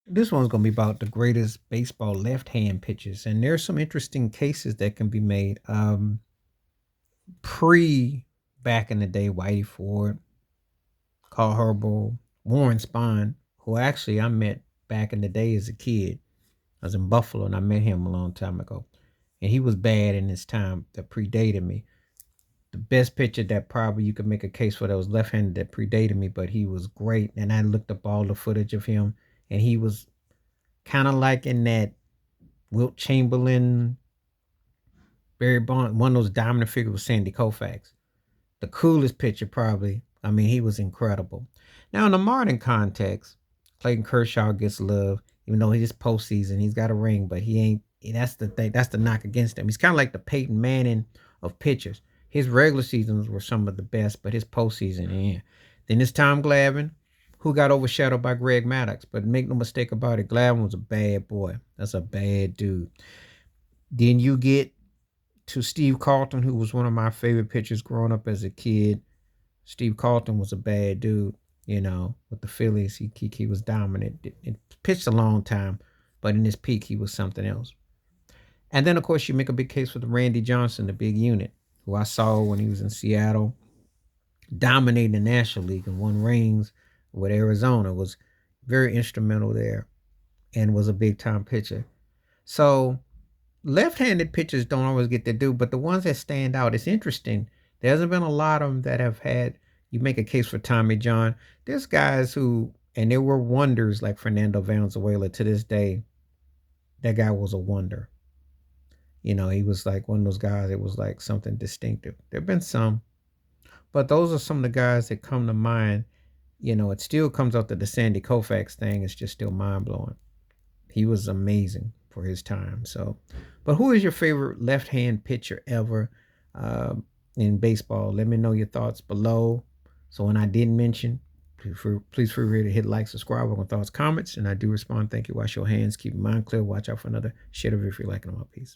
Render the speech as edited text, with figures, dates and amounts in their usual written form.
This one's going to be about the greatest baseball left-hand pitchers, and there's some interesting cases that can be made. Pre back in the day, Whitey Ford, Carl Herbo, Warren Spahn, who actually I met back in the day as a kid. I was in Buffalo and I met him a long time ago, and he was bad in his time that predated me. The best pitcher that probably you could make a case for that was left-handed that predated me, but he was great. And I looked up all the footage of him, and he was kind of like in that Wilt Chamberlain, Barry Bonds, one of those dominant figures was Sandy Koufax. The coolest pitcher, probably. I mean, he was incredible. Now, in the modern context, Clayton Kershaw gets love, even though he's postseason, he's got a ring, but he ain't. That's the thing. That's the knock against him. He's kind of like the Peyton Manning of pitchers. His regular seasons were some of the best, but his postseason, yeah. Then it's Tom Glavine, who got overshadowed by Greg Maddux. But make no mistake about it, Glavine was a bad boy. That's a bad dude. Then you get to Steve Carlton, who was one of my favorite pitchers growing up as a kid. Steve Carlton was a bad dude, with the Phillies. He was dominant. It pitched a long time, but in his peak, he was something else. And then, of course, you make a big case for the Randy Johnson, the big unit, who I saw when he was in Seattle, dominating the National League and won rings with Arizona, was very instrumental there and was a big time pitcher. So left-handed pitchers don't always get to do, but the ones that stand out, it's interesting. There hasn't been a lot of them that have had. You make a case for Tommy John. There's guys who, and there were wonders like Fernando Valenzuela to this day. That guy was a wonder. He was like one of those guys. It was like something distinctive. There've been some, but those are some of the guys that come to mind. It still comes out that the Sandy Koufax thing is just still mind blowing. He was amazing for his time. So, but who is your favorite left-hand pitcher ever in baseball? Let me know your thoughts below. So when I didn't mention, please feel free to hit like, subscribe, on thoughts, comments, and I do respond. Thank you. Wash your hands. Keep your mind clear. Watch out for another shit of if you're liking my piece.